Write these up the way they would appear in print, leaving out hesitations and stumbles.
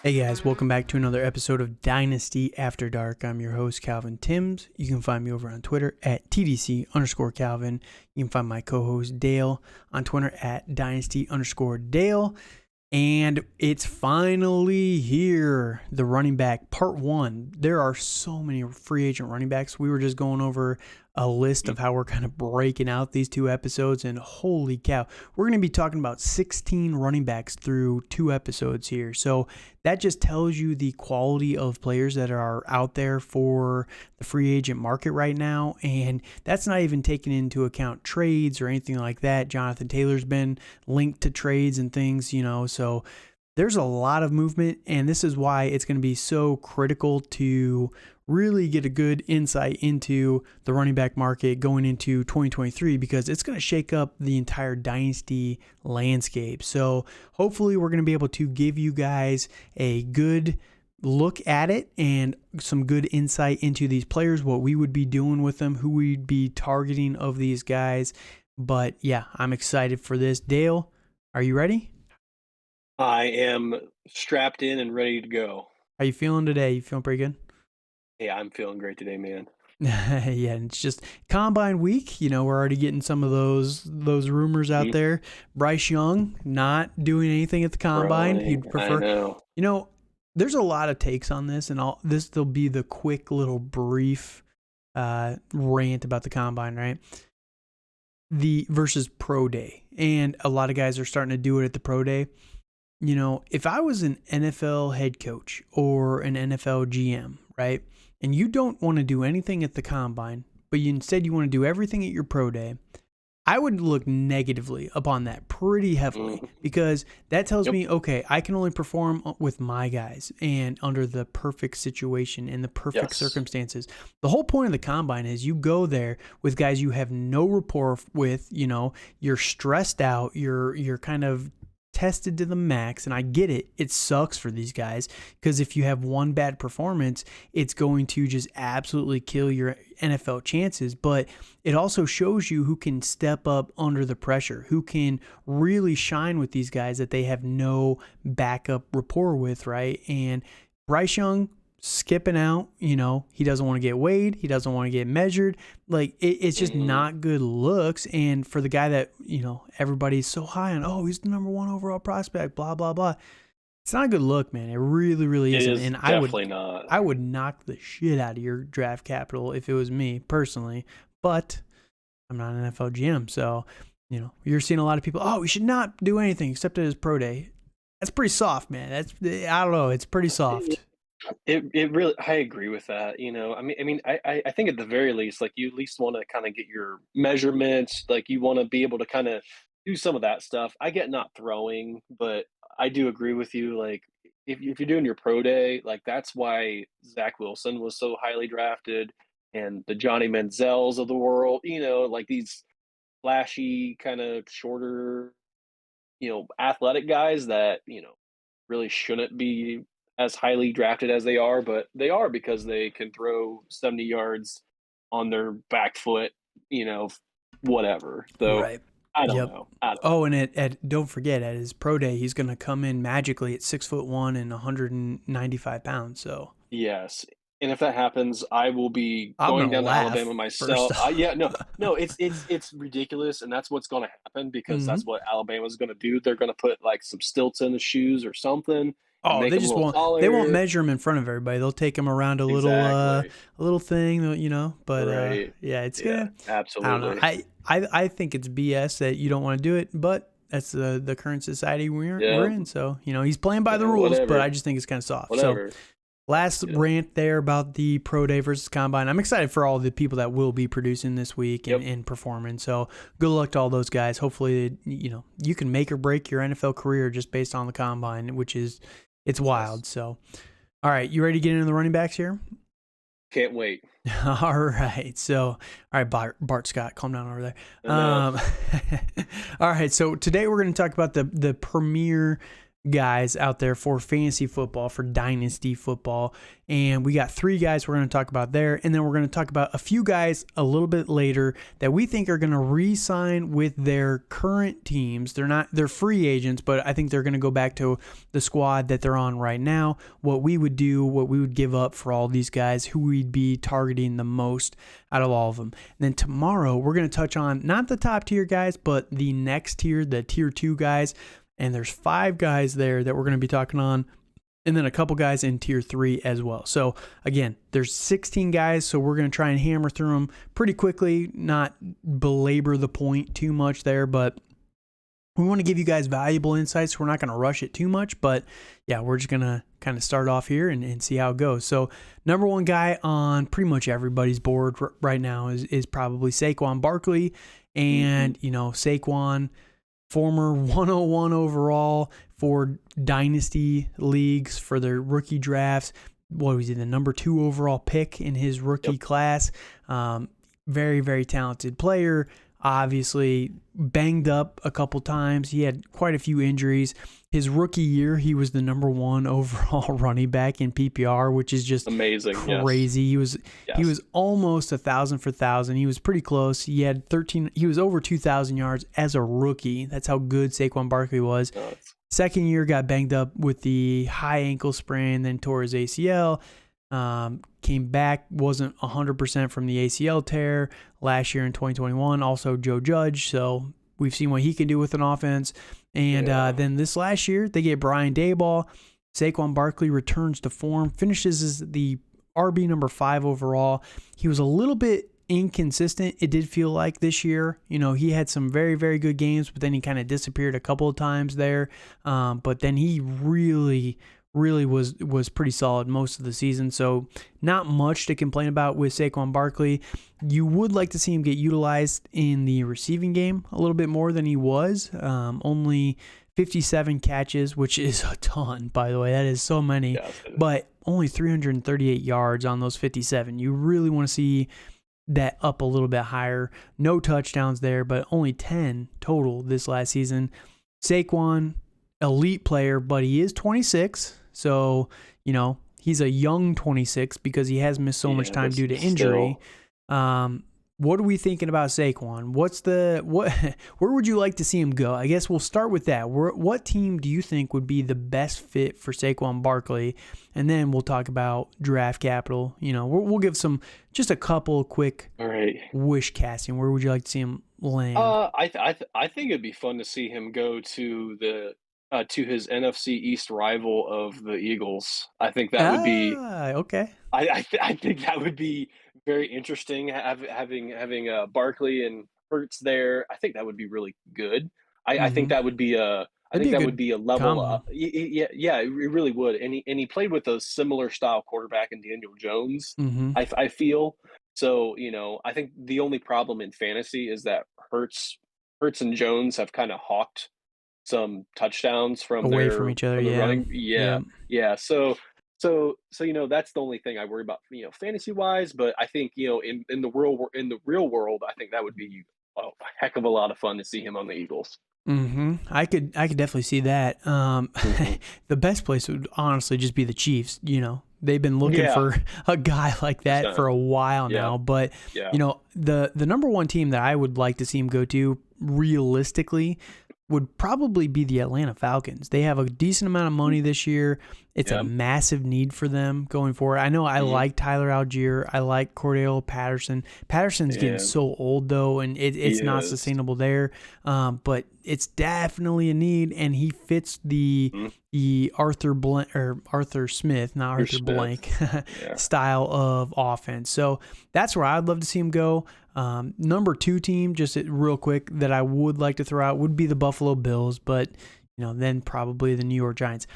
Hey guys, welcome back to another episode of Dynasty After Dark. I'm your host, Calvin Timms. You can find me over on Twitter at TDC_Calvin. You can find my co-host Dale on Twitter at Dynasty_Dale. And it's finally here, the running back part one. There are so many free agent running backs. We were just going over a list of how we're kind of breaking out these two episodes, and holy cow, we're going to be talking about 16 running backs through two episodes here. So that just tells you the quality of players that are out there for the free agent market right now. And that's not even taking into account trades or anything like that. Jonathan Taylor's been linked to trades and things, so there's a lot of movement, and this is why it's going to be so critical to really get a good insight into the running back market going into 2023, because it's going to shake up the entire dynasty landscape. So hopefully we're going to be able to give you guys a good look at it and some good insight into these players, what we would be doing with them, who we'd be targeting of these guys. But yeah, I'm excited for this. Dale, are you ready? I am strapped in and ready to go. How you feeling today? You feeling pretty good? Yeah, I'm feeling great today, man. Yeah, and it's just combine week. We're already getting some of those rumors out Mhm. there. Bryce Young not doing anything at the combine. Growing, He'd I prefer. know. There's a lot of takes on this, and there'll be the quick little brief rant about the combine, right? The versus pro day, and a lot of guys are starting to do it at the pro day. If I was an NFL head coach or an NFL GM, right, and you don't want to do anything at the combine, but instead you want to do everything at your pro day, I would look negatively upon that pretty heavily, Mhm. because that tells Yep. me, okay, I can only perform with my guys and under the perfect situation and the perfect Yes. circumstances. The whole point of the combine is you go there with guys you have no rapport with, you're stressed out, you're kind of tested to the max, and I get it. It sucks for these guys, because if you have one bad performance, it's going to just absolutely kill your NFL chances. But it also shows you who can step up under the pressure, who can really shine with these guys that they have no backup rapport with, right? And Bryce Young skipping out, he doesn't want to get weighed, he doesn't want to get measured. Like it's just Mhm. not good looks. And for the guy that everybody's so high on, oh, he's the number one overall prospect, blah blah blah, it's not a good look, man. It really really It isn't. is And i would definitely not. i would knock the shit out of your draft capital if it was me personally. But I'm not an NFL GM, so you're seeing a lot of people, oh, we should not do anything except at his pro day. That's pretty soft, man. I don't know, it's pretty It soft. it really, I agree with that, I think at the very least, like, you at least wanna kinda get your measurements, like, you wanna be able to kinda do some of that stuff. I get not throwing, but I do agree with you, like, if you're doing your pro day, like, that's why Zach Wilson was so highly drafted and the Johnny Manziels of the world, like, these flashy, kinda shorter, athletic guys that, really shouldn't be as highly drafted as they are, but they are because they can throw 70 yards on their back foot, you know, whatever. So Right. I don't Yep. know. I don't Oh, know. and at don't forget, at his pro day, he's gonna come in magically at 6'1" and 195 pounds. So Yes. And if that happens, I will be I'm going gonna down to Alabama laugh first myself. off. Yeah, no, it's ridiculous, and that's what's going to happen because Hmm. that's what Alabama's going to do. They're going to put like some stilts in the shoes or something and Oh, make they them a just little won't taller. measure him in front of everybody. They'll take him around Exactly. a little thing, But Right. yeah, it's Yeah, gonna. I don't know. absolutely. I think it's BS that you don't want to do it, but that's the current society we're Yeah, in. So he's playing by the rules, but I whatever, just think it's kind of soft. So whatever. last Yeah. rant there about the pro day versus combine. I'm excited for all the people that will be producing this week Yep. and performing. So good luck to all those guys. Hopefully, you can make or break your NFL career just based on the combine, which is it's Yes. wild. So, all right, you ready to get into the running backs here? Can't wait. All right. So, all right, Bart Scott, calm down over there. I know. All right. So today we're going to talk about the premier guys out there for fantasy football, for dynasty football. And we got 3 guys we're going to talk about there. And then we're going to talk about a few guys a little bit later that we think are going to re-sign with their current teams. They're free agents, but I think they're going to go back to the squad that they're on right now. What we would do, what we would give up for all these guys, who we'd be targeting the most out of all of them. And then tomorrow we're going to touch on not the top tier guys, but the next tier, the tier 2 guys. And there's 5 guys there that we're going to be talking on, and then a couple guys in tier 3 as well. So again, there's 16 guys, so we're going to try and hammer through them pretty quickly, not belabor the point too much there, but we want to give you guys valuable insights. We're not going to rush it too much, but yeah, we're just going to kind of start off here and see how it goes. So number 1 guy on pretty much everybody's board right now is probably Saquon Barkley. And, Saquon, former 101 overall for dynasty leagues for their rookie drafts. What was he, the number 2 overall pick in his rookie class? Very, very talented player. Obviously banged up a couple times. He had quite a few injuries. His rookie year, he was the number 1 overall running back in PPR, which is just amazing, crazy. Yes. He was almost 1,000 for 1,000. He was pretty close. He had 13. He was over 2,000 yards as a rookie. That's how good Saquon Barkley was. Second year, got banged up with the high ankle sprain, then tore his ACL. Came back, wasn't 100% from the ACL tear last year in 2021. Also Joe Judge, so we've seen what he can do with an offense. And then this last year, they get Brian Daboll. Saquon Barkley returns to form, finishes as the RB number 5 overall. He was a little bit inconsistent, it did feel like this year. He had some very, very good games, but then he kind of disappeared a couple of times there. But then he really was pretty solid most of the season. So not much to complain about with Saquon Barkley. You would like to see him get utilized in the receiving game a little bit more than he was. Only 57 catches, which is a ton, by the way. That is so many. Yeah, but only 338 yards on those 57. You really want to see that up a little bit higher. No touchdowns there, but only 10 total this last season. Saquon, elite player, but he is 26. So, he's a young 26 because he has missed so much time due to injury. What are we thinking about Saquon? Where would you like to see him go? I guess we'll start with that. What team do you think would be the best fit for Saquon Barkley? And then we'll talk about draft capital. We'll give just a couple quick wish casting. Where would you like to see him land? I think it'd be fun to see him go to to his NFC East rival of the Eagles. I think that would be okay. I think that would be very interesting. Having Barkley and Hurts there, I think that would be really good. I think that would be a level combo. up. Yeah, it really would. And he played with a similar style quarterback in Daniel Jones. I feel so. I think the only problem in fantasy is that Hurts and Jones have kind of hawked some touchdowns from each other. Running. Yeah. So that's the only thing I worry about, fantasy wise. But I think in the real world, I think that would be a heck of a lot of fun to see him on the Eagles. I could definitely see that. The best place would honestly just be the Chiefs. They've been looking for a guy like that for a while now. But the number 1 team that I would like to see him go to realistically would probably be the Atlanta Falcons. They have a decent amount of money this year. It's a massive need for them going forward. I know I like Tyler Algier. I like Cordell Patterson. Patterson's getting so old, though, and it's not sustainable there. But it's definitely a need, and he fits the Arthur Smith, not Arthur Blank, style of offense. So that's where I'd love to see him go. Number 2 team, just real quick, that I would like to throw out would be the Buffalo Bills, but then probably the New York Giants.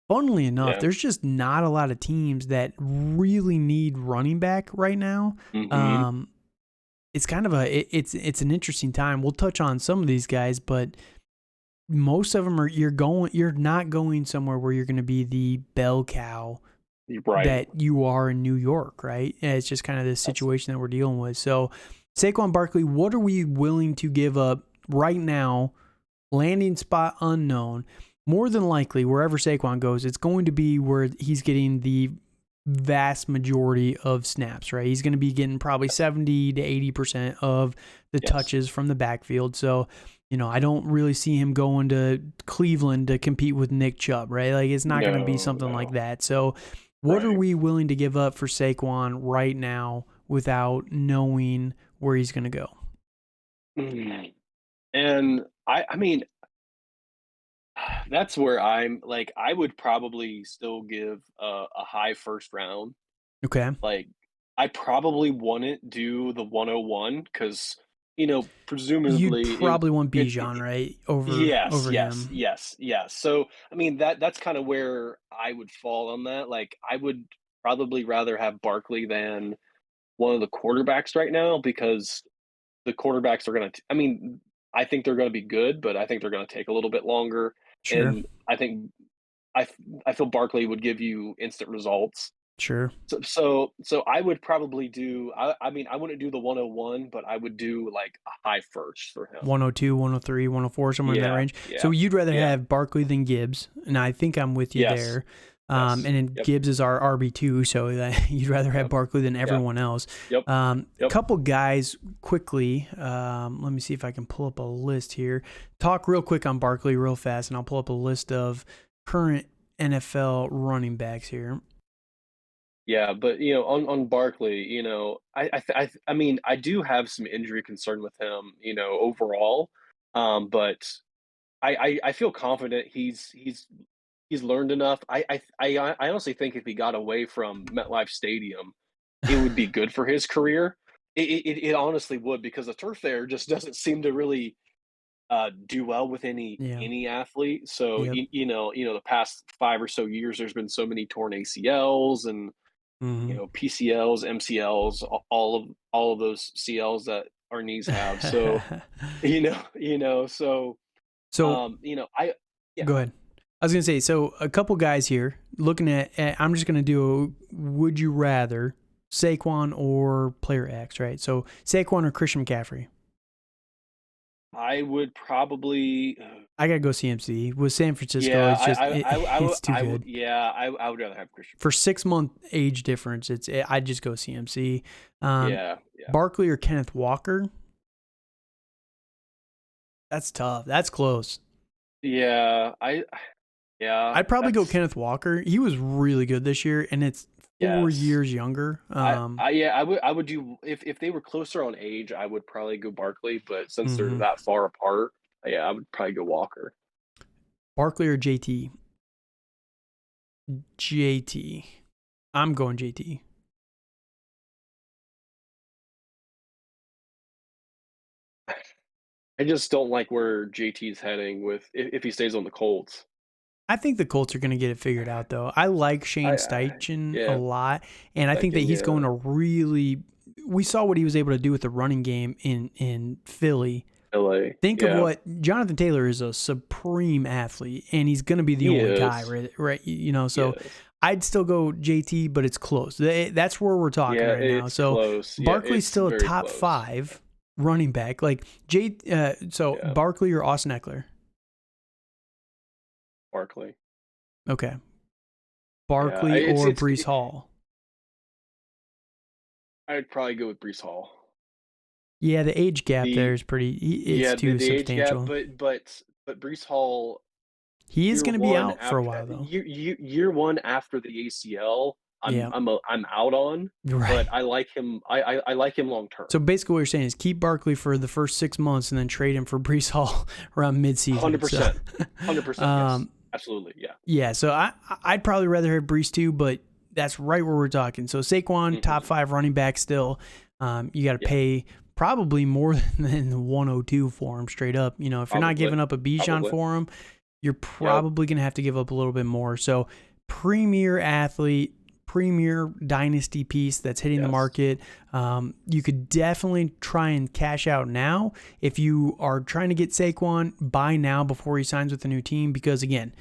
Funnily enough, there's just not a lot of teams that really need running back right now. It's kind of it's an interesting time. We'll touch on some of these guys, but most of them you're not going somewhere where you're going to be the bell cow that you are in New York, right? It's just kind of this situation that we're dealing with. So Saquon Barkley, what are we willing to give up right now? Landing spot unknown. more than likely, wherever Saquon goes, it's going to be where he's getting the vast majority of snaps, right? He's going to be getting probably 70 to 80% of the touches from the backfield. So, I don't really see him going to Cleveland to compete with Nick Chubb, right? Like, it's not going to be something like that. So, what are we willing to give up for Saquon right now without knowing where he's going to go? And I mean, that's where I'm like, I would probably still give a high first round. Okay. Like, I probably wouldn't do the 101 because, You'd presumably probably want Bijan, right? yes, Over yes, him. yes, yes. So, I mean, that's kind of where I would fall on that. Like, I would probably rather have Barkley than one of the quarterbacks right now because the quarterbacks are going to, I mean, I think they're going to be good, but I think they're going to take a little bit longer. Sure. And I think I, I feel Barkley would give you instant results. Sure. So I would probably do, I mean, I wouldn't do the 101, but I would do like a high first for him. 102, 103, 104, somewhere in that Yeah, range. So yeah, you'd rather yeah. have Barkley than Gibbs, and I think I'm with you Yes, there. And yes. then Yep, Gibbs is our RB2, so you'd rather have yep, Barkley than yep, everyone else. yep, A yep. couple guys quickly. Let me see if I can pull up a list here. Talk real quick on Barkley real fast, and I'll pull up a list of current NFL running backs here. Yeah, but on Barkley, I mean, I do have some injury concern with him, overall. But I feel confident he's learned enough. I honestly think if he got away from MetLife Stadium, it would be good for his career. It honestly would because the turf there just doesn't seem to really do well with any Yeah. any athlete. So Yep. the past 5 or so years, there's been so many torn ACLs and Mm-hmm. PCLs, MCLs, all of those CLs that our knees have. So so So I yeah. go ahead. I was gonna say, so a couple guys here looking at I'm just gonna do a would you rather Saquon or player X, right? So Saquon or Christian McCaffrey. I would probably I gotta go CMC. With San Francisco, yeah, it's just it's too I would good. yeah, I would rather have Christian For McCaffrey. 6 month age difference, I'd just go CMC. Yeah, yeah. Barkley or Kenneth Walker. That's tough. That's close. Yeah, yeah, I'd probably go that's Kenneth Walker. He was really good this year, and it's 4 years younger. yeah, I would do if they were closer on age, I would probably go Barkley, but since they're Mhm. that far apart, yeah, I would probably go Walker. Barkley or JT? JT. I'm going JT. I just don't like where JT's heading with if he stays on the Colts. I think the Colts are going to get it figured out, though. I like Shane I Steichen a yeah, lot, and I think that second, he's going yeah, to really. We saw what he was able to do with the running game in Philly. LA, Think of yeah, what Jonathan Taylor is, a supreme athlete, and he's going to be the he only guy, is, right? Right? he So is. I'd still go JT, but it's close. That's where we're talking Yeah, right now. it's So close. Yeah, Barkley's it's still a very top close. 5 running back. Like so Yeah, Barkley or Austin Eckler. Barkley. Okay, Yeah, Barkley it's or it's. Brees Hall. I'd probably go with Brees Hall. Yeah, the age gap there The is pretty. It's Yeah, too the age gap, substantial. but Brees Hall He is year going to be one out for a after while though. year one after the ACL, Yeah, I'm out on, right. but I like him. I like him long term. So basically, what you're saying is keep Barkley for the first 6 months and then trade him for Brees Hall around midseason. So, 100%, 100%. Yes, um, absolutely. Yeah. yeah. So I'd probably rather have Brees too, but that's right where we're talking. So Saquon, top Hmm. 5 running back still. You got to Yeah. pay probably more than 102 for him straight up. If you're not Probably. giving up a Bijan Probably. for him, you're Yep. probably going to have to give up a little bit more. So premier athlete, premier dynasty piece that's hitting the Yes. market. You could definitely try and cash out now. If you are trying to get Saquon, buy now before he signs with a new team, because again,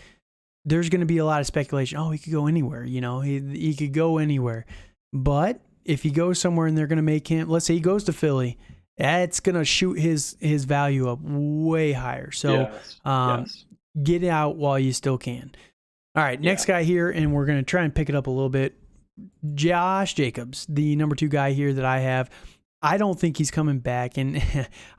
there's going to be a lot of speculation. Oh, he could go anywhere. He could go anywhere. But if he goes somewhere and they're going to make him, let's say he goes to Philly, that's going to shoot his value up way higher. So Yes. Yes. get out while you still can. All right, next guy here, and we're going to try and pick it up a little bit. Josh Jacobs, the number 2 guy here that I have. I don't think he's coming back, and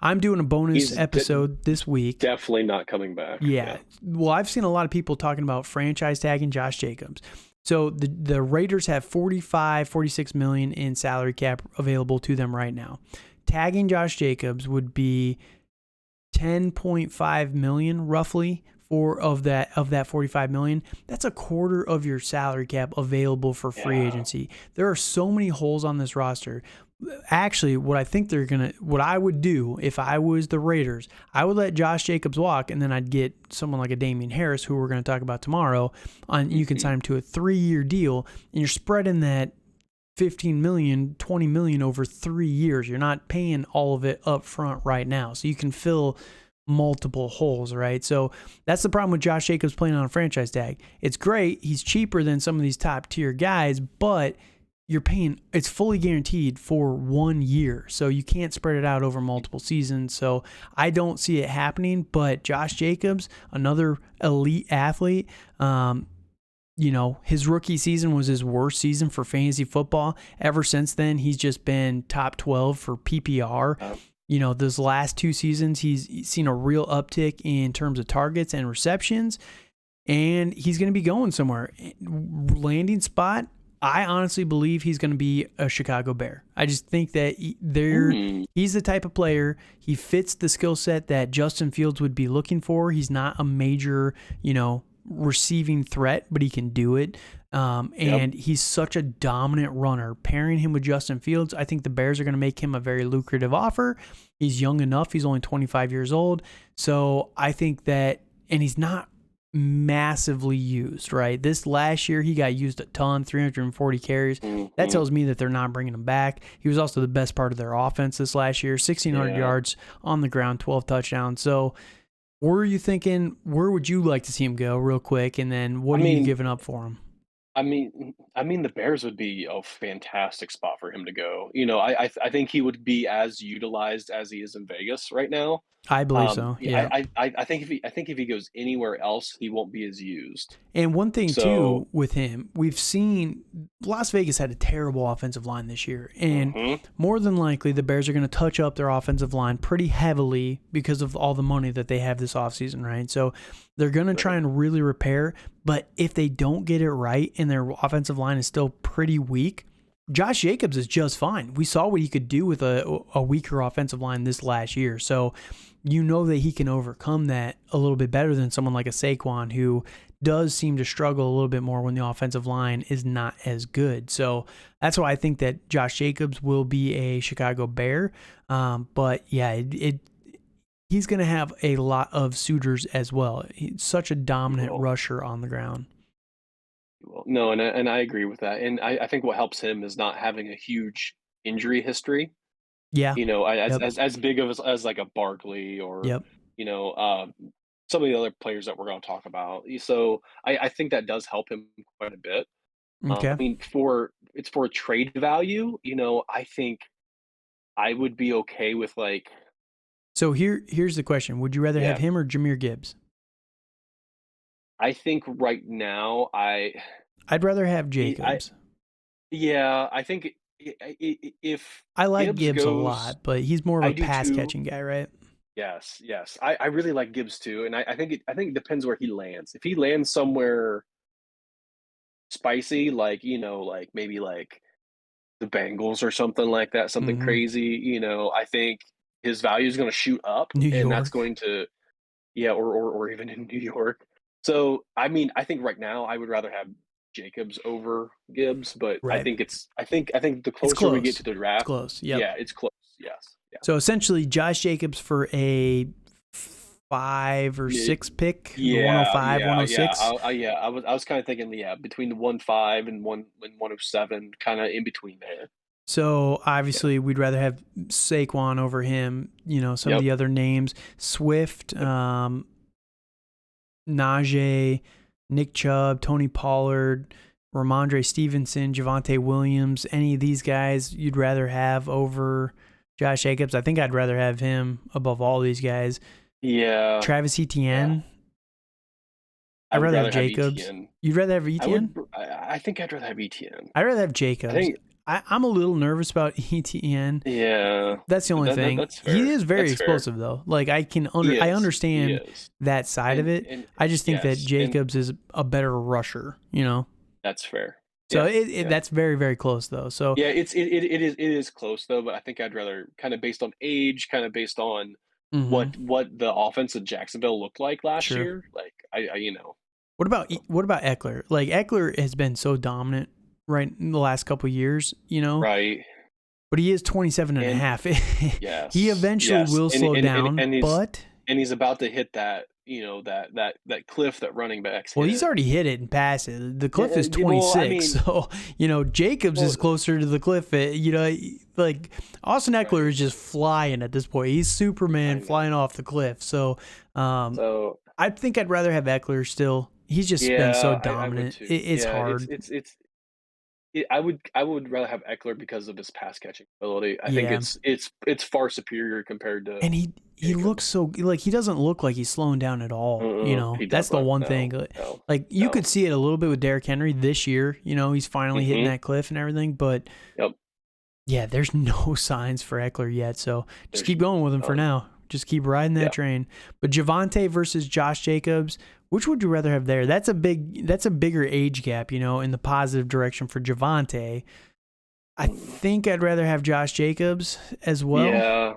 I'm doing a bonus episode this week. Definitely not coming back. Yeah. Well, I've seen a lot of people talking about franchise tagging Josh Jacobs. So the Raiders have 46 million in salary cap available to them right now. Tagging Josh Jacobs would be 10.5 million roughly of that 45 million. That's a quarter of your salary cap available for free agency. There are so many holes on this roster. Actually, what I would do if I was the Raiders, I would let Josh Jacobs walk, and then I'd get someone like a Damian Harris, who we're going to talk about tomorrow. You can sign him to a 3-year deal, and you're spreading that 15 million, 20 million over 3 years. You're not paying all of it up front right now, so you can fill multiple holes, right? So that's the problem with Josh Jacobs playing on a franchise tag. It's great. He's cheaper than some of these top tier guys, but you're paying, it's fully guaranteed for 1 year. So you can't spread it out over multiple seasons. So I don't see it happening, but Josh Jacobs, another elite athlete, his rookie season was his worst season for fantasy football. Ever since then, he's just been top 12 for PPR. Those last 2 seasons, he's seen a real uptick in terms of targets and receptions, and he's going to be going somewhere. Landing spot, I honestly believe he's going to be a Chicago Bear. I just think that he's the type of player, he fits the skill set that Justin Fields would be looking for. He's not a major, receiving threat, but he can do it. And he's such a dominant runner. Pairing him with Justin Fields, I think the Bears are going to make him a very lucrative offer. He's young enough. He's only 25 years old. So I think that, and he's not massively used, right? This last year, he got used a ton, 340 carries. That tells me that they're not bringing him back. He was also the best part of their offense this last year, 1,600 yards on the ground, 12 touchdowns. So where would you like to see him go real quick? And then what are you giving up for him? I mean, the Bears would be a fantastic spot for him to go. I think he would be as utilized as he is in Vegas right now. I believe so. Yeah. I think if he goes anywhere else, he won't be as used. And one thing too with him, we've seen Las Vegas had a terrible offensive line this year, and more than likely the Bears are going to touch up their offensive line pretty heavily because of all the money that they have this offseason, right? So they're going to try and really repair, but if they don't get it right and their offensive line is still pretty weak, Josh Jacobs is just fine. We saw what he could do with a weaker offensive line this last year. So that he can overcome that a little bit better than someone like a Saquon, who does seem to struggle a little bit more when the offensive line is not as good. So that's why I think that Josh Jacobs will be a Chicago Bear. But yeah, he's going to have a lot of suitors as well. He's such a dominant rusher on the ground. No, and I agree with that. And I think what helps him is not having a huge injury history. Yeah. As big of as like a Barkley or, some of the other players that we're going to talk about. So I think that does help him quite a bit. Okay. For trade value, I think I would be okay with like. So here's the question. Would you rather have him or Jahmyr Gibbs? I think right now I'd rather have Jacobs. I think if I like Gibbs a lot, but he's more of a pass catching guy, right? Yes. I really like Gibbs too, and I think it depends where he lands. If he lands somewhere spicy, like like maybe like the Bengals or something like that, something crazy, I think his value is going to shoot up, and that's going to or even in New York. So I think right now I would rather have Jacobs over Gibbs, but I think the closer we get to the draft, it's close. Yep. Yeah, it's close. Yes. Yeah. So essentially, Josh Jacobs for a 5 or 6 pick, 105, 106. I was kind of thinking, between the 1.5 and 107, kind of in between there. So obviously, we'd rather have Saquon over him. Some of the other names: Swift, Najee, Nick Chubb, Tony Pollard, Ramondre Stevenson, Javonte Williams. Any of these guys you'd rather have over Josh Jacobs? I think I'd rather have him above all these guys. Yeah. Travis Etienne. I I'd would rather have rather have Jacobs. ETN. You'd rather have I ETN? would. I think I'd rather have ETN. I'd rather have I Jacobs. think. I'm a little nervous about ETN. Yeah, That's the only thing. that's He fair. is very That's fair. explosive though. Like He I is. He understand is. that side of it. And I just think that yes, and Jacobs is a better rusher, you know. that's fair. So Yeah, yeah. that's very, very close though. So Yeah, it is close though, but I think I'd rather kind of based on age, kind of based on mhm, what the offense of Jacksonville looked like last sure. year. Like I so, What about Eckler? Like Eckler has been so dominant right in the last couple of years, you know. right. But he is 27 and a And half. He yes, eventually yes, will slow down, and but he's about to hit that that cliff that running backs well, he's hit. already hit it and passed it. The cliff is Well, I 26, mean, so Jacobs well, is closer to the cliff. Like Austin Eckler right. is just flying at this point. He's I Superman flying know. off the cliff. So, So I think I'd rather have Eckler still. He's just been so yeah, I would dominant. too. It's Yeah, hard. I would rather have Eckler because of his pass catching ability. I think Yeah. it's far superior compared to And he looks Jacobs. so like he doesn't look like he's slowing down at all. He That's the doesn't. one thing. No, no, Like you no. could see it a little bit with Derrick Henry this year. He's finally hitting Mhm. that cliff and everything. But Yep. yeah, there's no signs for Eckler yet. So just There's keep going with him for none. now. Just keep riding that Yeah. train. But Javonte versus Josh Jacobs, which would you rather have there? That's a bigger age gap, in the positive direction for Javonte. I think I'd rather have Josh Jacobs as well. Yeah.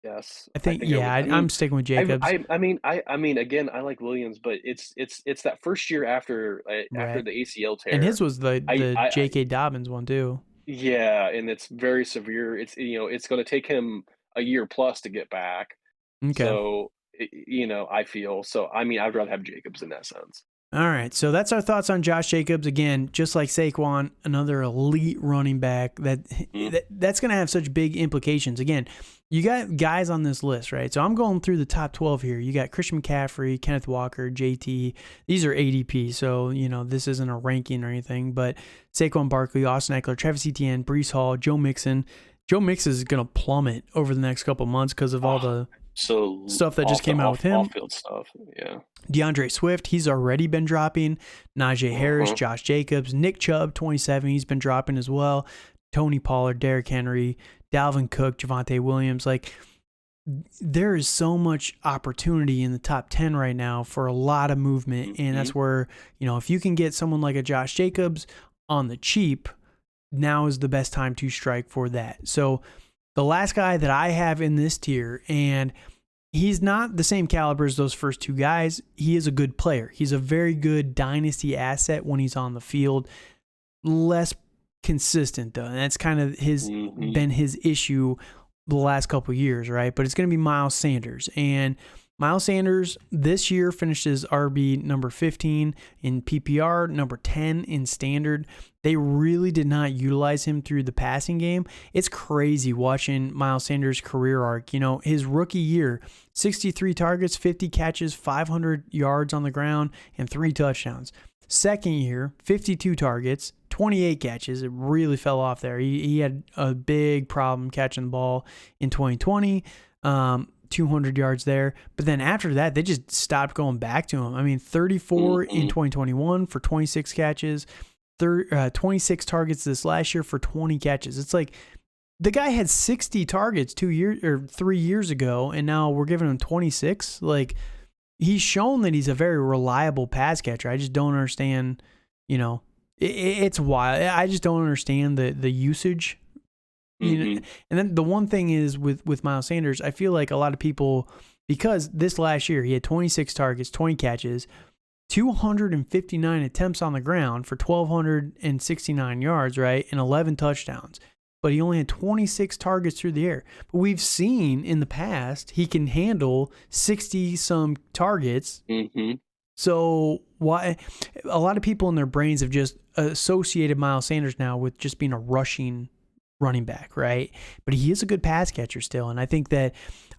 Yes. I I think, think I yeah, would. I I'm mean, sticking with Jacobs. I mean, again, I like Williams, but it's that first year after Right. the ACL And tear. his was the I J.K. Dobbins one too. yeah, and it's very severe. It's going to take him a year plus to get back. Okay. So, I feel so. I mean, I'd rather have Jacobs in that sense. All right. So that's our thoughts on Josh Jacobs. Again, just like Saquon, another elite running back Mm, that's going to have such big implications. Again, you got guys on this list, right? So I'm going through the top 12 here. You got Christian McCaffrey, Kenneth Walker, JT. These are ADP. So, this isn't a ranking or anything, but Saquon Barkley, Austin Eckler, Travis Etienne, Breece Hall, Joe Mixon. Joe Mixon is going to plummet over the next couple months because of all oh, the so stuff that just came out with him. off field stuff. Yeah. DeAndre Swift, he's already been dropping. Najee Harris, Uh-huh. Josh Jacobs, Nick Chubb, 27, he's been dropping as well. Tony Pollard, Derrick Henry, Dalvin Cook, Javonte Williams. Like, there is so much opportunity in the top 10 right now for a lot of movement. And that's Mhm. where, if you can get someone like a Josh Jacobs on the cheap, now is the best time to strike for that. So the last guy that I have in this tier, and he's not the same caliber as those first two guys. He is a good player. He's a very good dynasty asset when he's on the field. Less consistent though, and that's kind of Mhm. been his issue the last couple of years, right? But it's going to be Miles Sanders, and Miles Sanders this year finished as RB number 15 in PPR, number 10 in standard. They really did not utilize him through the passing game. It's crazy watching Miles Sanders' career arc. His rookie year, 63 targets, 50 catches, 500 yards on the ground, and 3 touchdowns. Second year, 52 targets, 28 catches. It really fell off there. He had a big problem catching the ball in 2020. 200 yards there. But then after that, they just stopped going back to him. I mean, 34 in Mhm. Mhm. 2021 for 26 catches, 26 targets this last year for 20 catches. It's like the guy had 60 targets 3 years ago, and now we're giving him 26. Like, he's shown that he's a very reliable pass catcher. I just don't understand, it's wild. I just don't understand the usage. Mhm. And then the one thing is with Miles Sanders, I feel like a lot of people, because this last year he had 26 targets, 20 catches, 259 attempts on the ground for 1,269 yards, right, and 11 touchdowns. But he only had 26 targets through the air. But we've seen in the past he can handle 60-some targets. Mhm. So why a lot of people in their brains have just associated Miles Sanders now with just being a rushing running back, right? But he is a good pass catcher still, and I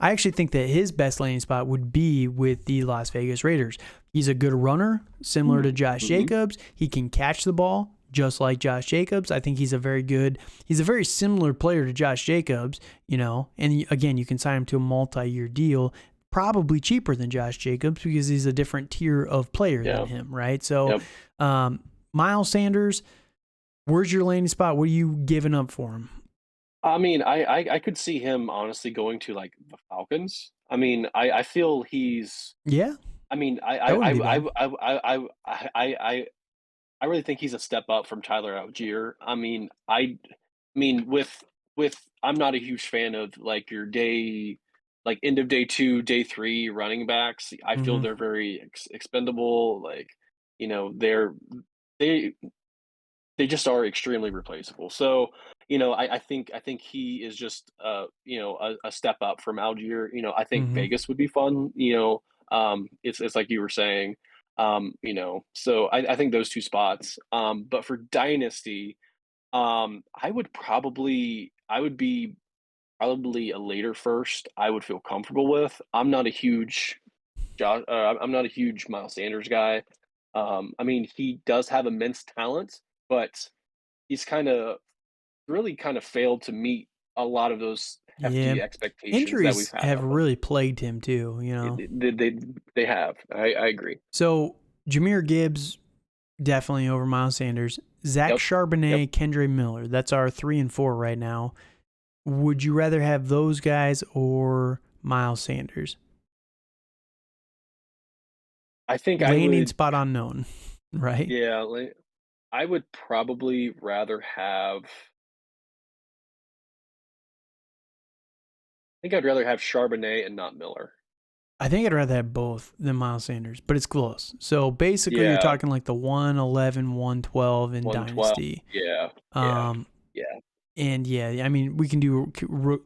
actually think that his best landing spot would be with the Las Vegas Raiders. He's a good runner, similar to Josh Mhm. Jacobs. He can catch the ball just like Josh Jacobs. I think he's a very similar player to Josh Jacobs, and again, you can sign him to a multi-year deal probably cheaper than Josh Jacobs because he's a different tier of player than him, right? So, Miles Sanders, where's your landing spot? What are you giving up for him? I mean, I could see him honestly going to like the Falcons. I mean, I feel he's. Yeah, I mean, that wouldn't be bad. I really think he's a step up from Tyler Algier. I mean, with I'm not a huge fan of like your end of day 2, day 3 running backs. I feel they're very expendable. Like, they they just are extremely replaceable. So, I think he is just a step up from Algier. I think Vegas would be fun. It's like you were saying. So I think those two spots. But for Dynasty, I would be probably a later first. I would feel comfortable with. I'm not a huge Miles Sanders guy. I mean, he does have immense talent, but he's really kind of failed to meet a lot of those Yeah, hefty expectations that we've injuries had have of him. really plagued him too. They have. I agree. So Jahmyr Gibbs definitely over Miles Sanders. Zach Yep. Charbonnet, Kendre Miller. That's our 3 and 4 right now. Would you rather have those guys or Miles Sanders? I think Landing spot unknown, right? Yeah, I would probably rather have. I think I'd rather have Charbonnet and not Miller. I think I'd rather have both than Miles Sanders, but it's close. So basically, you're Yeah. talking like the 111, 112 in 112. Dynasty. Yeah. Yeah. And I mean, we can do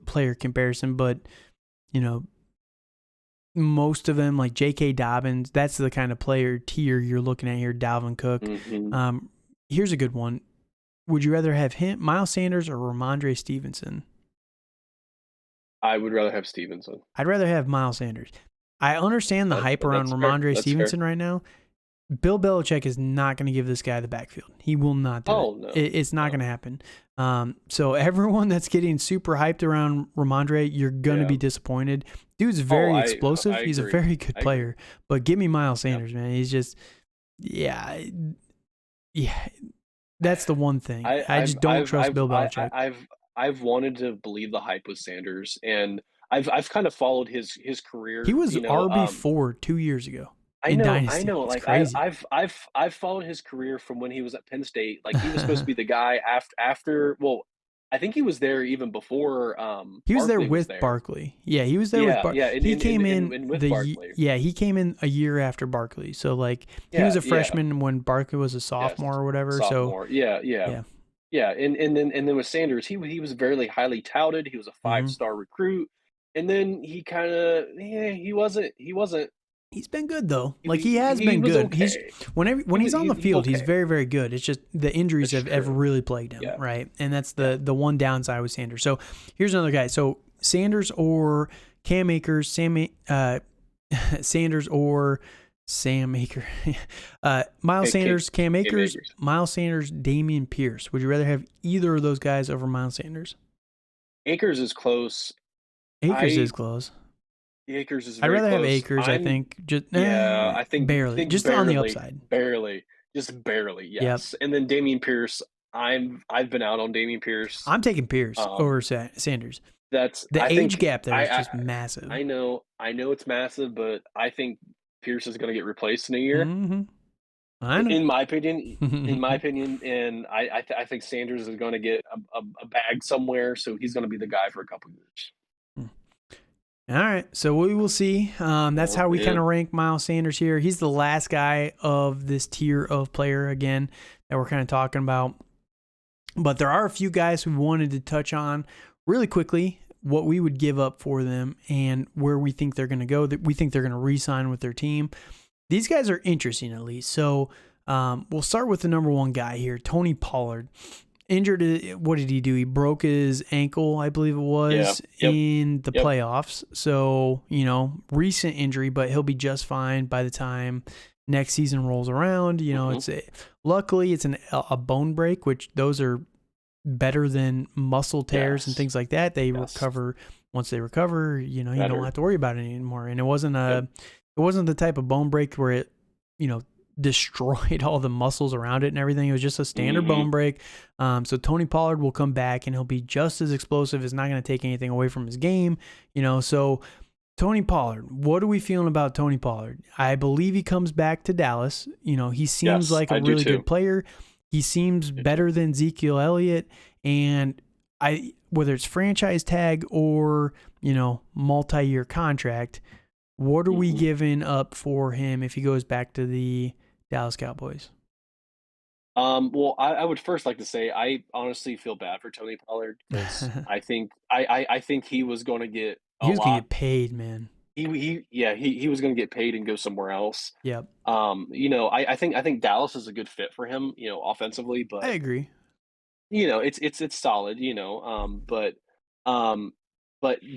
player comparison, but most of them, like J.K. Dobbins, that's the kind of player tier you're looking at here. Dalvin Cook. Here's a good one. Would you rather have him, Miles Sanders, or Ramondre Stevenson? I would rather have Stevenson. I'd rather have Miles Sanders. I understand the hype around Ramondre Stevenson right now. Bill Belichick is not going to give this guy the backfield. He will not do it. No. It's not going to happen. So everyone that's getting super hyped around Ramondre, you're going to be disappointed. Dude's very explosive. He's a very good player. But give me Miles Sanders, man. He's just, that's the one thing. I just don't trust Bill Belichick. I've wanted to believe the hype with Sanders, and I've kind of followed his career. He was RB4 2 years ago. I know. Like crazy. I've followed his career from when he was at Penn State. Like he was supposed to be the guy after. Well, I think he was there even before. He was there with Barkley. Yeah, he was there with Barkley. Yeah, he came in with Barkley. Yeah, he came in a year after Barkley. So like he was a freshman when Barkley was a sophomore or whatever. Sophomore. So yeah. And then with Sanders, he was very highly touted. He was a 5-star recruit, and then he kind of he wasn't. He's been good though. Like he has been good. Okay. He's when he's on the field, he's very, very good. It's just the injuries have really plagued him, right? And that's the one downside with Sanders. So here's another guy. So Sanders or Cam Akers, Sanders or Sam Aker. Miles Sanders, Cam Akers, Miles Sanders, Dameon Pierce. Would you rather have either of those guys over Miles Sanders? Akers is close. Akers is close. Akers is I'd rather close. have Akers, I think. I think barely. Just on the upside. Barely. Just barely, yes. Yep. And then Dameon Pierce, I've been out on Dameon Pierce. I'm taking Pierce over Sanders. That's the age gap there is just massive. I know it's massive, but I think Pierce is going to get replaced in a year. I know. In my opinion, and I think Sanders is going to get a bag somewhere, so he's going to be the guy for a couple of years. All right, so we will see. That's how we kind of rank Miles Sanders here. He's the last guy of this tier of player, again, that we're kind of talking about. But there are a few guys we wanted to touch on really quickly, what we would give up for them and where we think they're going to go, that we think they're going to re-sign with their team. These guys are interesting, at least. So we'll start with the number one guy here, Tony Pollard. Injured, what did he do? He broke his ankle, I believe it was, in the playoffs. So, recent injury, but he'll be just fine by the time next season rolls around. Luckily it's a bone break, which those are better than muscle tears and things like that. They recover once they recover, you don't Better. have to worry about it anymore. And it wasn't the type of bone break where it, destroyed all the muscles around it and everything. It was just a standard bone break. So Tony Pollard will come back and he'll be just as explosive. It's not going to take anything away from his game, so Tony Pollard, what are we feeling about Tony Pollard? I believe he comes back to Dallas. He seems like a really good player. He seems better than Ezekiel Elliott. And whether it's franchise tag or, multi-year contract, what are we giving up for him if he goes back to the Dallas Cowboys? Well, I would first like to say I honestly feel bad for Tony Pollard because I think he was going to get he was going to get paid, man. He was going to get paid and go somewhere else. Yep. I think Dallas is a good fit for him, offensively, but I agree. It's solid, but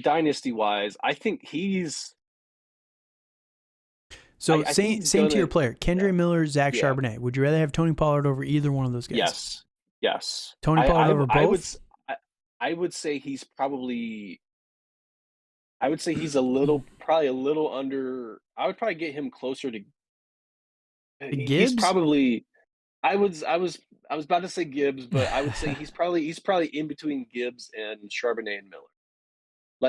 dynasty wise, I think he's. So same to your player, Kendre Miller, Zach Charbonnet. Would you rather have Tony Pollard over either one of those guys? Yes. Tony Pollard over both? I would say he's probably. I would say he's probably a little under. I would probably get him closer to. Gibbs? He's probably. I was about to say Gibbs, but I would say he's probably in between Gibbs and Charbonnet and Miller.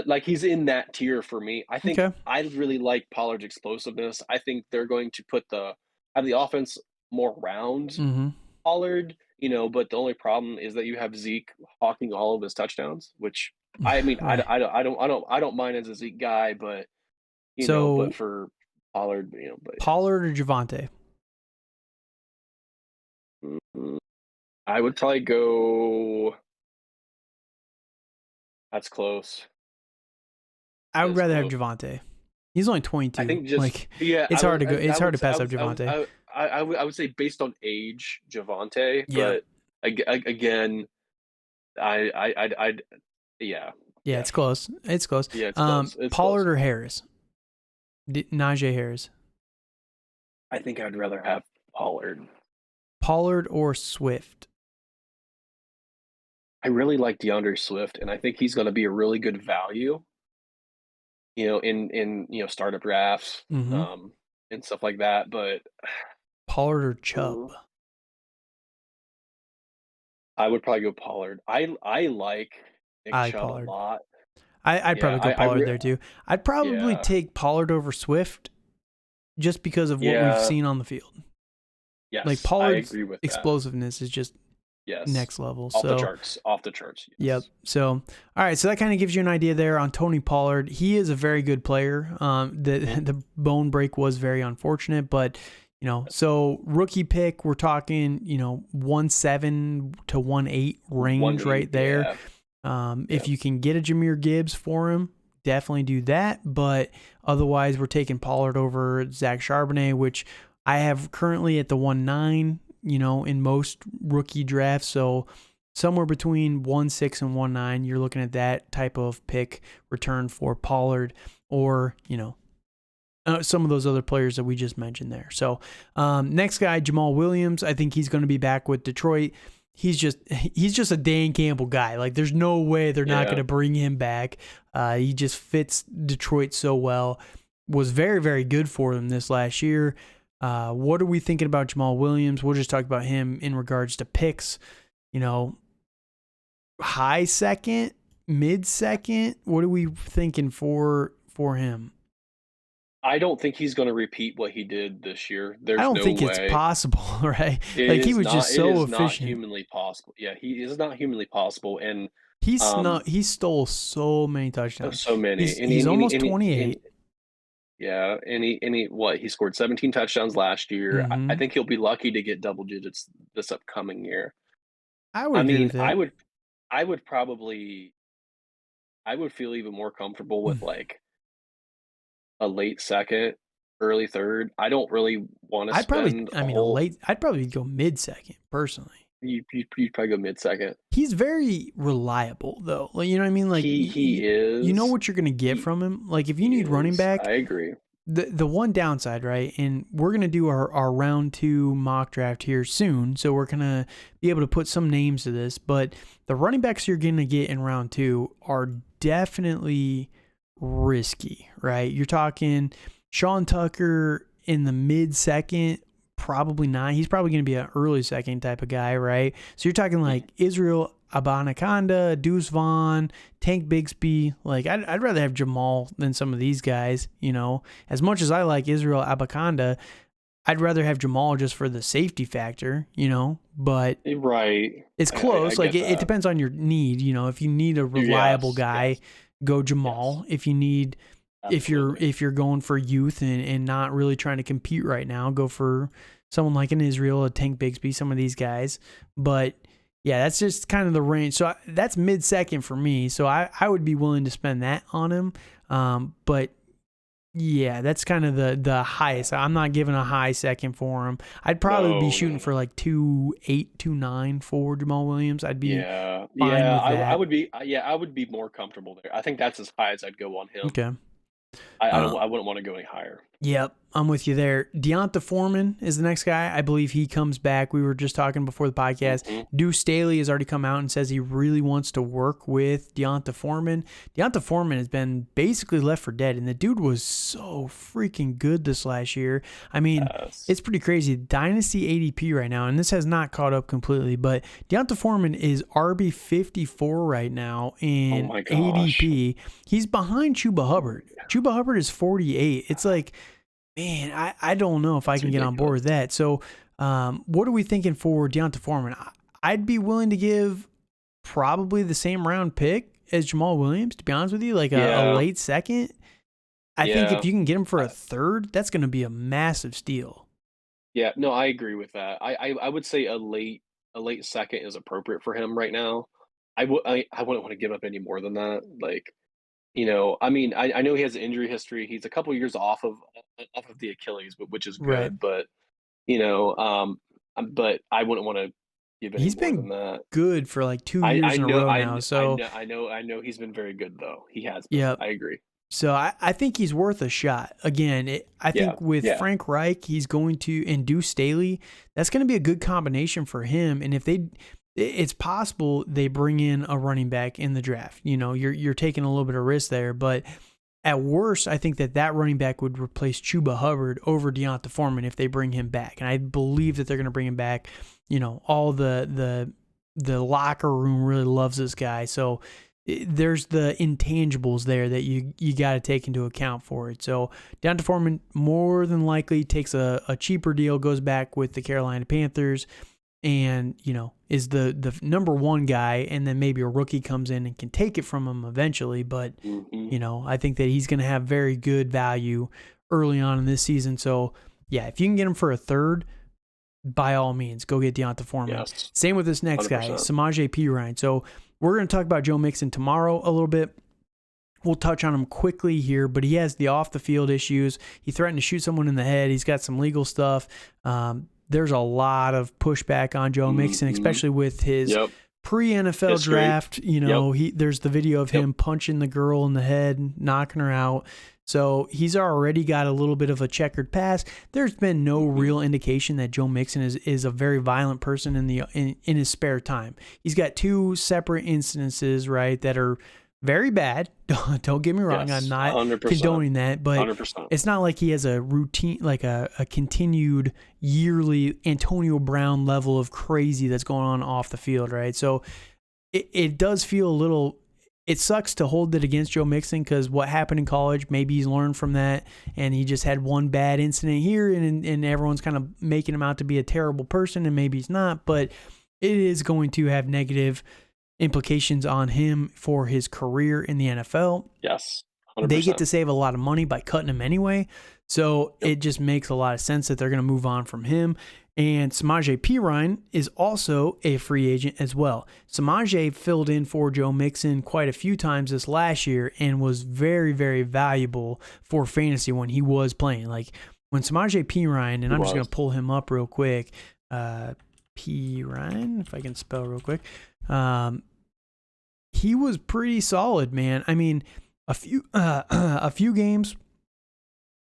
Like he's in that tier for me. I think I really like Pollard's explosiveness. I think they're going to have the offense more around Pollard, but the only problem is that you have Zeke hawking all of his touchdowns, which I mean, right. I don't mind as a Zeke guy, but but for Pollard, Pollard or Javonte? I would probably go. That's close. I would rather have Javonte. He's only 22. I think it's hard to go. It's hard to pass up Javonte. I would say based on age, Javonte. But again, Yeah, it's close. It's close. Yeah, it's close. Pollard close. or Harris? Najee Harris. I think I'd rather have Pollard. Pollard or Swift? I really like DeAndre Swift, and I think he's going to be a really good value. In startup drafts, and stuff like that. But Pollard or Chubb? I would probably go Pollard. I like Nick Chubb Pollard a lot. I'd probably go Pollard there too. I'd probably take Pollard over Swift just because of what we've seen on the field. Yes, like Pollard's I agree with explosiveness is just next level. Off the charts. Yes. Yep. So, all right. So that kind of gives you an idea there on Tony Pollard. He is a very good player. The bone break was very unfortunate, but so rookie pick, we're talking, 1.7 to 1.8 range right there. If you can get a Jahmyr Gibbs for him, definitely do that. But otherwise, we're taking Pollard over Zach Charbonnet, which I have currently at the 1.9. In most rookie drafts. So somewhere between 1.6 and 1.9, you're looking at that type of pick return for Pollard or, some of those other players that we just mentioned there. So next guy, Jamal Williams, I think he's going to be back with Detroit. He's just a Dan Campbell guy. Like there's no way they're not going to bring him back. He just fits Detroit so well. Was very, very good for them this last year. What are we thinking about Jamal Williams? We'll just talk about him in regards to picks, high second, mid second. What are we thinking for him? I don't think he's going to repeat what he did this year. I don't think it's possible, right? He was just so efficient. It is not humanly possible. Yeah, he is not humanly possible, and he stole so many touchdowns. So many. He's almost 28. Yeah, and he scored 17 touchdowns last year. I think he'll be lucky to get double digits this upcoming year. I would agree with that. I would feel even more comfortable with like a late second, early third. I don't really want to I'd probably go mid second personally. You'd probably go mid second. He's very reliable though. Like, you know what I mean? Like he is. You know what you're gonna get from him. Like if you need running back, I agree. The one downside, right? And we're gonna do our round 2 mock draft here soon, so we're gonna be able to put some names to this. But the running backs you're gonna get in round 2 are definitely risky, right? You're talking Sean Tucker in the mid-second, probably not. He's probably going to be an early second type of guy, right? So you're talking like Israel Abanikanda, Deuce Vaughn, Tank Bigsby. Like, I'd rather have Jamal than some of these guys, you know. As much as I like Israel Abanikanda, I'd rather have Jamal just for the safety factor, you know. But Right. it's close. I Like, get it that. depends on your need, you know. If you need a reliable guy, go Jamal. Yes. If you need... Absolutely. If you're going for youth and not really trying to compete right now, go for someone like an Israel, a Tank Bigsby, some of these guys. But yeah, that's just kind of the range. So that's mid-second for me. So I would be willing to spend that on him. But yeah, that's kind of the highest. I'm not giving a high second for him. I'd probably be shooting for like 2.8, 2.9 for Jamal Williams. I'd be fine with I that. would be I would be more comfortable there. I think that's as high as I'd go on him. Okay. I wouldn't want to go any higher. Yep, I'm with you there. Deonta Foreman is the next guy. I believe he comes back. We were just talking before the podcast. Deuce Staley has already come out and says he really wants to work with Deonta Foreman. Deonta Foreman has been basically left for dead, and the dude was so freaking good this last year. I mean, it's pretty crazy. Dynasty ADP right now, and this has not caught up completely, but Deonta Foreman is RB 54 right now in ADP. He's behind Chuba Hubbard. Chuba Hubbard is 48. It's like, man, I don't know if I can get on board with that. So what are we thinking for Deonta Foreman? I'd be willing to give probably the same round pick as Jamal Williams, to be honest with you, like a late second. I think if you can get him for a third, that's going to be a massive steal. Yeah, no, I agree with that. I would say a late second is appropriate for him right now. I wouldn't want to give up any more than that. Like, you know, I mean, I know he has an injury history. He's a couple years off of the Achilles, which is good. Right. But you know, but I wouldn't want to give any more than that. Good for like 2 years in a row now. So I know he's been very good though. He has. Yeah, I agree. So I think he's worth a shot. Again, I think with Frank Reich, he's going to, and Deuce Staley, that's going to be a good combination for him. And if it's possible they bring in a running back in the draft. You know, you're taking a little bit of risk there, but at worst, I think that running back would replace Chuba Hubbard over Deonta Foreman if they bring him back. And I believe that they're going to bring him back. You know, all the locker room really loves this guy. So there's the intangibles there that you got to take into account for it. So Deonta Foreman more than likely takes a cheaper deal, goes back with the Carolina Panthers, and, you know, is the number one guy, and then maybe a rookie comes in and can take it from him eventually. But, you know, I think that he's going to have very good value early on in this season. So, yeah, if you can get him for a third, by all means, go get Deonta Foreman. Yes. Same with this next 100%. guy, Samaje Perine. So we're going to talk about Joe Mixon tomorrow a little bit. We'll touch on him quickly here, but he has the off-the-field issues. He threatened to shoot someone in the head. He's got some legal stuff. There's a lot of pushback on Joe Mixon, especially with his pre-NFL draft. You know, there's the video of him punching the girl in the head, knocking her out. So he's already got a little bit of a checkered past. There's been no real indication that Joe Mixon is a very violent person in his spare time. He's got two separate incidences, right, that are very bad. Don't get me wrong. Yes, I'm not 100%. condoning that, but 100%. It's not like he has a routine, like a continued yearly Antonio Brown level of crazy that's going on off the field, right? So it does feel a little, it sucks to hold it against Joe Mixon because what happened in college, maybe he's learned from that and he just had one bad incident here and everyone's kind of making him out to be a terrible person and maybe he's not, but it is going to have negative implications on him for his career in the NFL. Yes. 100%. They get to save a lot of money by cutting him anyway. So it just makes a lot of sense that they're going to move on from him. And Samaje Perine is also a free agent as well. Samaje filled in for Joe Mixon quite a few times this last year and was very, very valuable for fantasy when he was playing. Like when Samaje Perine, and I'm just going to pull him up real quick. Perine, if I can spell real quick. He was pretty solid, man. I mean, a few games,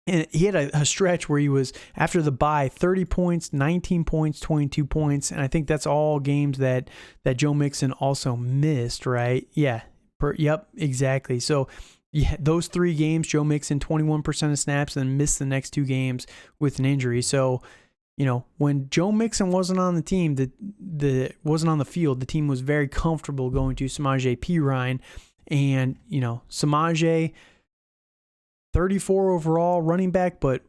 and he had a stretch where he was, after the bye, 30 points, 19 points, 22 points, and I think that's all games that Joe Mixon also missed, right? Yeah, Yep, exactly. So yeah, those 3 games, Joe Mixon 21% of snaps and missed the next 2 games with an injury. So, when Joe Mixon wasn't on the team, wasn't on the field, the team was very comfortable going to Samaje Perine. And, Samaje, 34 overall running back, but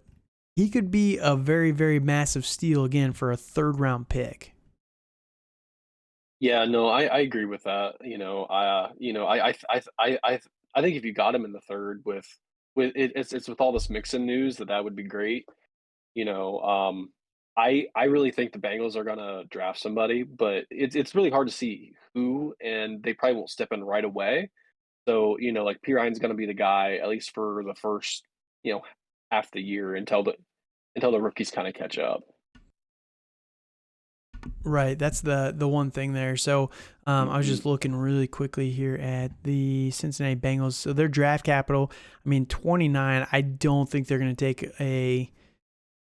he could be a very, very massive steal again for a 3rd-round pick. Yeah, no, I agree with that. I think if you got him in the third with it's with all this Mixon news that would be great. You know, I really think the Bengals are gonna draft somebody, but it's really hard to see who, and they probably won't step in right away. So, like Pirine's gonna be the guy at least for the first, you know, half the year until the rookies kind of catch up. Right, that's the one thing there. So I was Hmm. just looking really quickly here at the Cincinnati Bengals. So their draft capital, 29. I don't think they're going to take a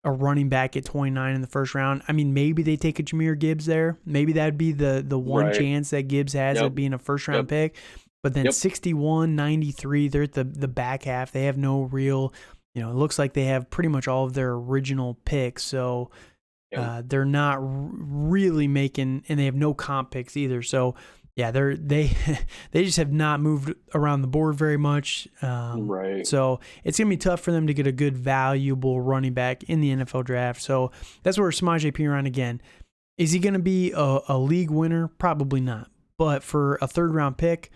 running back at 29 in the first round. Maybe they take a Jahmyr Gibbs there. Maybe that'd be the one Right. chance that Gibbs has Yep. of being a first round Yep. pick. But then Yep. 61, 93, they're at the back half. They have no real, it looks like they have pretty much all of their original picks. So Yep. they're not really making, and they have no comp picks either. So yeah, they they just have not moved around the board very much. Right. So it's gonna be tough for them to get a good, valuable running back in the NFL draft. So that's where Samaje Perine again. Is he gonna be a league winner? Probably not. But for a 3rd-round pick,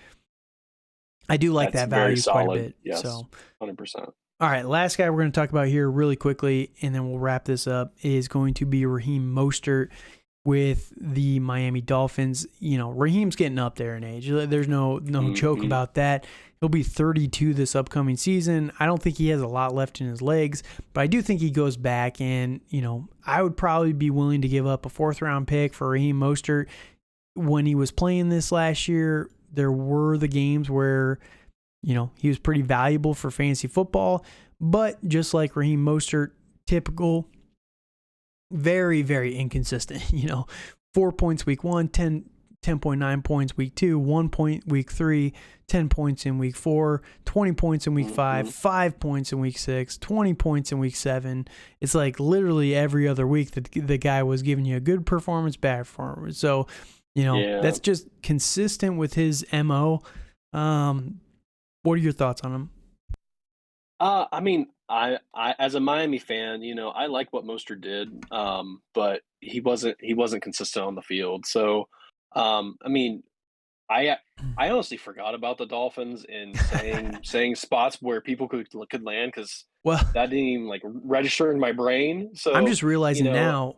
I do like That's that very value quite a solid. bit. Yes. So 100%. all right, last guy we're going to talk about here really quickly, and then we'll wrap this up, is going to be Raheem Mostert with the Miami Dolphins. Raheem's getting up there in age. There's no joke Hmm. about that. He'll be 32 this upcoming season. I don't think he has a lot left in his legs, but I do think he goes back, and, I would probably be willing to give up a 4th-round pick for Raheem Mostert. When he was playing this last year, there were the games where he was pretty valuable for fantasy football, but just like Raheem Mostert, typical, very, very inconsistent. 4 points week 1, 10.9 points week 2, 1 point week 3, 10 points in week 4, 20 points in week 5, Hmm. 5 points in week 6, 20 points in week 7. It's like literally every other week that the guy was giving you a good performance, bad performance. So, Yeah. that's just consistent with his MO. What are your thoughts on him? I as a Miami fan, I like what Mostert did, but he wasn't consistent on the field. So, I I honestly forgot about the Dolphins and saying spots where people could land because Well, that didn't even like register in my brain. I'm So, just you realizing know, now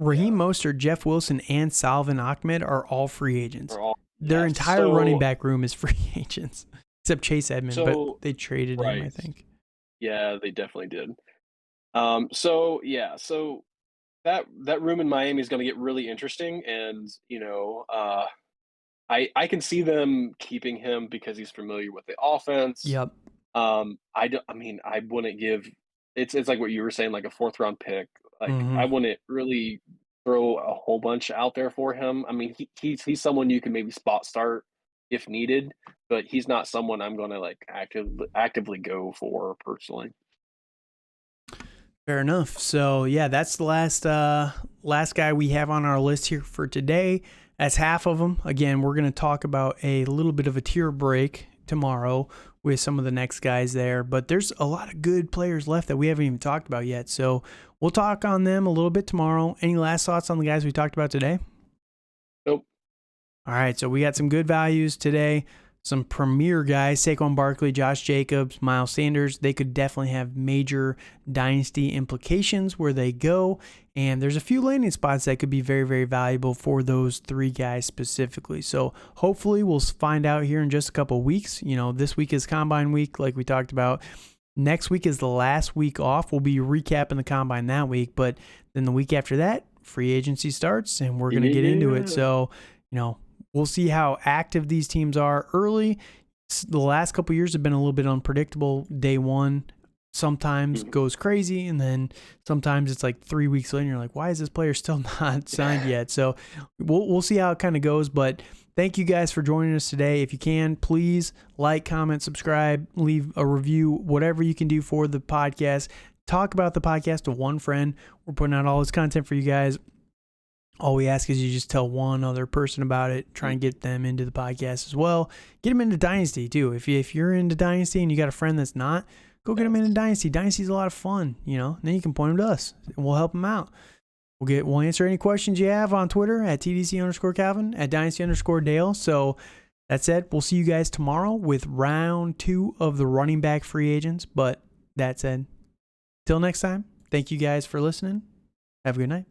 Raheem yeah, Mostert, Jeff Wilson, and Salvin Ahmed are all free agents. we're all Their yes. entire running back room is free agents, except Chase Edmond, but So they traded him, I right, think. yeah, they definitely did. So yeah, so that room in Miami is going to get really interesting, and I can see them keeping him because he's familiar with the offense. Yep. I don't, I mean, I wouldn't give it's like what you were saying, like a 4th round pick. Like Hmm. I wouldn't really throw a whole bunch out there for him. I mean, he's someone you can maybe spot start if needed, but he's not someone I'm going to like actively go for personally. Fair enough. So yeah, that's the last guy we have on our list here for today. That's half of them. Again, we're going to talk about a little bit of a tier break tomorrow with some of the next guys there, but there's a lot of good players left that we haven't even talked about yet. So we'll talk on them a little bit tomorrow. Any last thoughts on the guys we talked about today? Nope. All right, so we got some good values today. Some premier guys, Saquon Barkley, Josh Jacobs, Miles Sanders. They could definitely have major dynasty implications where they go. And there's a few landing spots that could be very, very valuable for those 3 guys specifically. So hopefully we'll find out here in just a couple of weeks. This week is Combine week, like we talked about. Next week is the last week off. We'll be recapping the Combine that week. But then the week after that, free agency starts, and we're going to get into it. Yeah. So, we'll see how active these teams are early. The last couple of years have been a little bit unpredictable. Day 1, sometimes Mhm. goes crazy, and then sometimes it's like 3 weeks later and you're like, why is this player still not signed yet? So we'll see how it kind of goes, but thank you guys for joining us today. If you can, please like, comment, subscribe, leave a review, whatever you can do for the podcast. Talk about the podcast to one friend. We're putting out all this content for you guys. All we ask is you just tell one other person about it. Try and get them into the podcast as well. Get them into Dynasty too. If you're into Dynasty and you got a friend that's not, go get them into Dynasty. Dynasty's a lot of fun, And then you can point them to us, and we'll help them out. We'll answer any questions you have on Twitter at TDC_Calvin, at Dynasty_Dale. So that said, we'll see you guys tomorrow with round 2 of the running back free agents. But that said, till next time, thank you guys for listening. Have a good night.